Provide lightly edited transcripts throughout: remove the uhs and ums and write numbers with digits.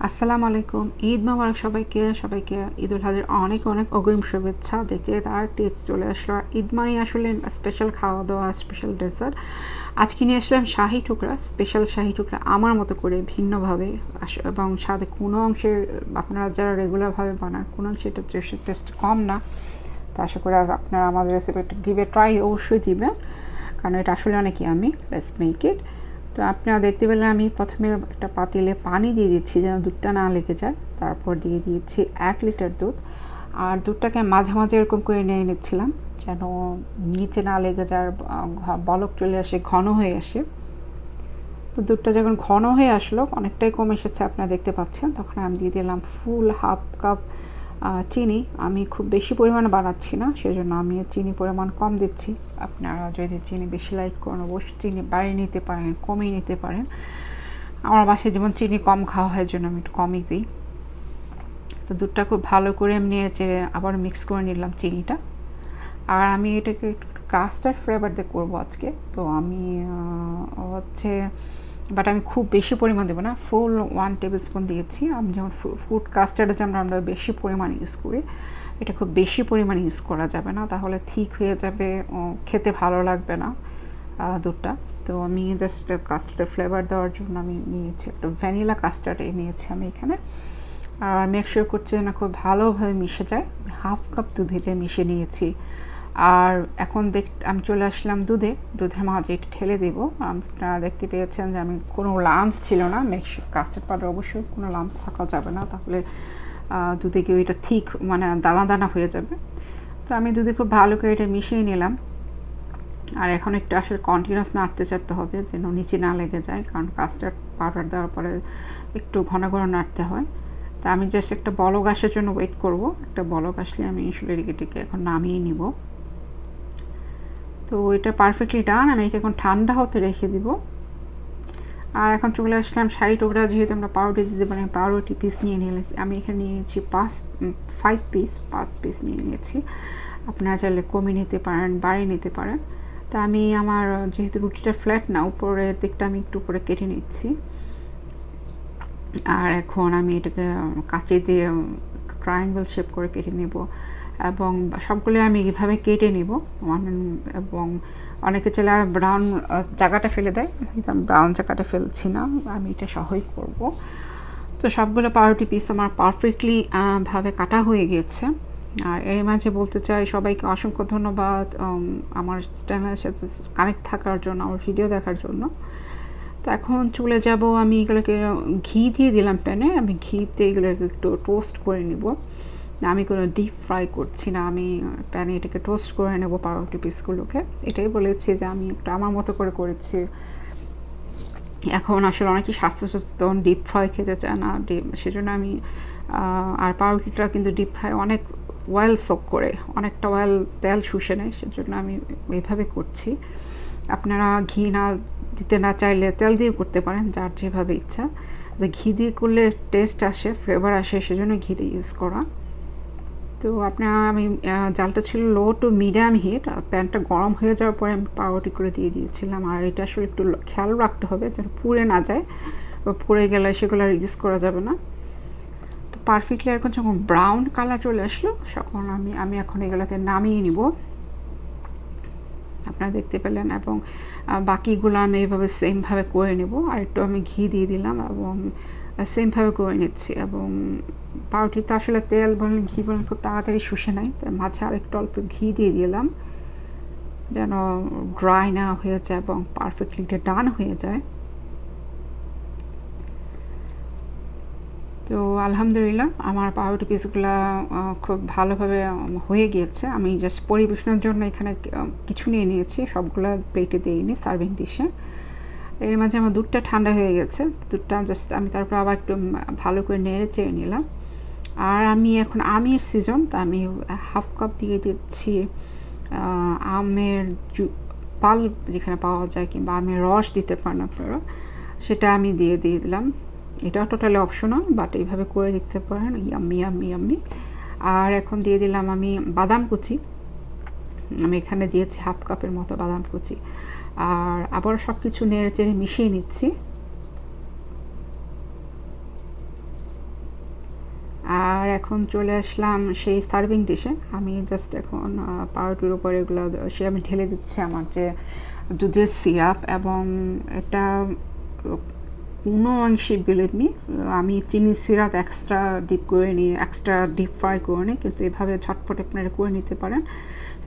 আসসালামু আলাইকুম। ঈদ মোবারক সবাইকে। ঈদ উল আজহার অনেক অনেক অগ্রিম শুভেচ্ছা। দেখতে তার টেস্ট চলে আসলো। আর ঈদ মানে আসলে স্পেশাল খাওয়া দাওয়া, স্পেশাল ডেজার্ট। আজকে নিয়ে আসলাম শাহি টুকরা, স্পেশাল শাহি টুকরা আমার মতো করে ভিন্নভাবে, এবং সাথে কোনো অংশে আপনারা যারা রেগুলারভাবে বানান কোনো অংশে এটা টেস্ট কম না। তো আশা করি আপনারা আমাদের রেসিপিটা গিভে ট্রাই অবশ্যই দিবেন, কারণ এটা আসলে অনেক ইয়ামি। Let's make it. তো আপনারা দেখতে পেলেন আমি প্রথমে একটা পাতিলে পানি দিয়ে দিচ্ছি যেন দুধটা না লেগে যায়। তারপর দিয়ে দিয়েছি 1 লিটার দুধ। আর দুধটাকে মাঝে মাঝে এরকম করে নিয়ে নিচ্ছিলাম যেন নিচে না লেগে যায়, বলক চলে আসে, ঘন হয়ে আসে। তো দুধটা যখন ঘন হয়ে আসলো, অনেকটাই কম এসেছে আপনারা দেখতে পাচ্ছেন, তখন আমি দিয়ে দিলাম ফুল হাফ কাপ চিনি। আমি খুব বেশি পরিমাণে বানাচ্ছি না, সেজন্য আমি চিনি পরিমাণ কম দিচ্ছি। আপনারা যদি চিনি বেশি লাইক করেন অবশ্যই চিনি বাড়িয়ে নিতে পারেন, কমিয়ে নিতে পারেন। আমার বাসায় যেমন চিনি কম খাওয়া হয়, জন্য আমি একটু কমই দিই। তো দুধটা খুব ভালো করে এমনি চেড়ে আবার মিক্স করে নিলাম চিনিটা। আর আমি এটাকে একটু কাস্টার্ড ফ্লেভার দিয়ে করবো আজকে। তো আমি হচ্ছে, বাট আমি খুব বেশি পরিমাণ দেবো না, ফুল 1 টেবিল স্পুন দিয়েছি। আমি যেমন ফুড কাস্টার্ডে যেমন আমরা বেশি পরিমাণ ইউজ করি, এটা খুব বেশি পরিমাণ ইউজ করা যাবে না, তাহলে ঠিক হয়ে যাবে, খেতে ভালো লাগবে না দুধটা। তো আমি জাস্ট কাস্টার্ডের ফ্লেভার দেওয়ার জন্য আমি নিয়েছি, তো ভ্যানিলা কাস্টার্ড নিয়েছি আমি এখানে। আর মেক শিওর করছি যেন খুব ভালোভাবে মিশে যায়। হাফ কাপ দুধে মিশিয়ে নিয়েছি। আর এখন আমি চলে আসলাম দুধের মাঝে একটু ঠেলে দেবো। আপনারা দেখতে পেয়েছেন যে আমি কোনো লাম্পস ছিল না। কাস্টার্ড পাউডার অবশ্যই কোনো লাম্পস থাকা যাবে না, তাহলে দুধে গিয়ে এটা ঠিক মানে দানা দানা হয়ে যাবে। তো আমি দুধে খুব ভালো করে এটা মিশিয়ে নিলাম। আর এখন একটু আসলে কন্টিনিউয়াস নাড়তে চাড়তে হবে যেন নিচে না লেগে যায়, কারণ কাস্টার্ড পাউডার দেওয়ার পরে একটু ঘন ঘন নাড়তে হয়। তা আমি জাস্ট একটা বলক আসার জন্য ওয়েট করব। একটা বলক আসলে আমি আসলে এটাকে এখন নামিয়ে নিব। তো এটা পারফেক্টলি ডান। আমি এটা এখন ঠান্ডা হতে রেখে দিব। আর এখন চলে আসলাম শাহি টুকরা, যেহেতু আমরা পাউরুটি দিতে পারি, পাউরুটি পিস নিয়ে নিয়েছি। আমি এখানে নিয়ে নিয়েছি 5 পিস নিয়ে নিয়েছি। আপনারা চাইলে কমিয়ে নিতে পারেন, বাড়িয়ে নিতে পারেন। তা আমি আমার যেহেতু রুটিটা ফ্ল্যাট না, উপরের দিকটা আমি একটু উপরে কেটে নিচ্ছি। আর এখন আমি এটাকে কাঁচি দিয়ে ট্রায়াঙ্গল শেপ করে কেটে নেব, এবং সবগুলো আমি এইভাবে কেটে নেব। এবং অনেকে চাইলে ব্রাউন জায়গাটা ফেলে দেয়, ব্রাউন জায়গাটা ফেলছি না, আমি এটা সহই করব। তো সবগুলো পাউরুটি পিস আমার পারফেক্টলি ভাবে কাটা হয়ে গিয়েছে। আর এর মাঝে বলতে চাই সবাইকে অসংখ্য ধন্যবাদ আমার চ্যানেলের সাথে কানেক্ট থাকার জন্য, আমার ভিডিও দেখার জন্য। তো এখন চলে যাব, আমি এগুলোকে ঘি দিয়ে দিলাম প্যানে। আমি ঘিতে এগুলোকে একটু টোস্ট করে নিব। আমি কোনো ডিপ ফ্রাই করছি না, আমি প্যানে এটাকে টোস্ট করে নেব পাউরুটি পিসগুলোকে। এটাই বলেছি যে আমি একটু আমার মতো করে করেছি। এখন আসলে অনেকেই স্বাস্থ্য সচেতন, ডিপ ফ্রাই খেতে চায় না, সেজন্য আমি আর পাউরুটিটা কিন্তু ডিপ ফ্রাই অনেক অয়েল সোক করে, অনেকটা অয়েল তেল শুষে নেয়, সেজন্য আমি এইভাবে করছি। আপনারা ঘি না দিতে না চাইলে তেল দিয়ে করতে পারেন, যার যেভাবে ইচ্ছা। ঘি দিয়ে করলে টেস্ট আসে, ফ্লেভার আসে, সেজন্য ঘিটা ইউজ করা। তো আমি জালটা ছিল লো টু মিডিয়াম হিট। আর প্যানটা গরম হয়ে যাওয়ার পরে আমি পাউরুটি করে দিয়ে দিয়েছিলাম। আর এটা আসলে একটু খেয়াল রাখতে হবে যেন পুড়ে না যায়, বা পুড়ে গেলে সেগুলো আর ইউজ করা যাবে না। তো পারফেক্টলি এখন যখন ব্রাউন কালার চলে আসলো, তখন আমি এখন এগুলোকে নামিয়ে নিব। আপনারা দেখতে পেলেন, এবং বাকিগুলো আমি এইভাবে সেমভাবে করে নেব। আর একটু আমি ঘি দিয়ে দিলাম এবং সেমভাবে করে নিচ্ছি। এবং পাউরুটিতে আসলে তেল বলেন ঘি বলেন খুব তাড়াতাড়ি শুষে নেয়, তাই মাঝে আর একটু অল্প ঘি দিয়ে দিলাম যেন ড্রাই না হয়ে যায় এবং পারফেক্টলি এটা ডান হয়ে যায়। তো আলহামদুলিল্লাহ আমার পাউরুটি পিসগুলো খুব ভালোভাবে হয়ে গিয়েছে। আমি জাস্ট পরিবেশনের জন্য এখানে কিছু নিয়ে নিয়েছি, সবগুলো প্লেটে দিয়ে নিই সার্ভিং ডিশে। এর মাঝে আমার দুধটা ঠান্ডা হয়ে গেছে। দুধটা জাস্ট আমি তারপর আবার একটু ভালো করে নেড়ে চেড়ে নিলাম। আর আমি এখন আমের সিজন, তো আমি হাফ কাপ দিয়ে দিচ্ছি আমের পাল যেখানে পাওয়া যায়, কিংবা আমের রস দিতে পারেন আপনারা, সেটা আমি দিয়ে দিলাম। এটা টোটালি অপশনাল, বাট এইভাবে করে দিতে পারেন। Yummy yummy yummy. আর এখন দিয়ে দিলাম আমি বাদাম কুচি। আমি এখানে দিয়েছি হাফ কাপের মতো বাদাম কুচি। আর আবার সব কিছু নেড়ে চেড়ে মিশিয়ে নিচ্ছি। এখন চলে আসলাম সেই সার্ভিং ডিশে। আমি জাস্ট এখন পাউরুটির উপরে এগুলো আমি ঢেলে দিচ্ছি আমার যে দুধের সিরাপ, এবং এটা কোনো অংশে বিলিভ মি আমি চিনি সিরাপ এক্সট্রা ডিপ করে নিই, এক্সট্রা ডিপ ফ্রাই করে নিই, কিন্তু এভাবে ঝটপট আপনারা করে নিতে পারেন।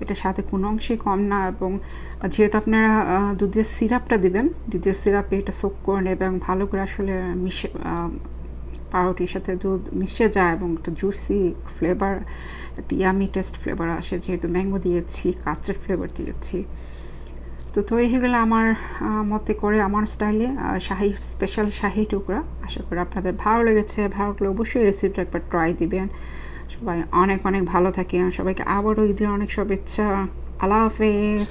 এটার সাথে কোনো অংশেই কম না, এবং যেহেতু আপনারা দুধের সিরাপটা দিবেন, দুধের সিরাপে এটা সোক করে নেবে এবং ভালো করে আসলে মিশে পাউরুটির সাথে দুধ মিশে যায় এবং একটা জুসি ফ্লেভার, একটা ইয়ামি টেস্ট ফ্লেভার আসে, যেহেতু ম্যাঙ্গো দিয়েছি, কাঁচের ফ্লেভার দিয়েছি। তো তৈরি হয়ে গেলে আমার মতে করে, আমার স্টাইলে শাহি স্পেশাল শাহি টুকরা। আশা করি আপনাদের ভালো লেগেছে। ভালো লাগলে অবশ্যই রেসিপিটা একবার ট্রাই দিবেন। সবাই অনেক অনেক ভালো থাকেন। সবাইকে আবারও ঈদের অনেক শুভেচ্ছা। আল্লাহ হাফেজ।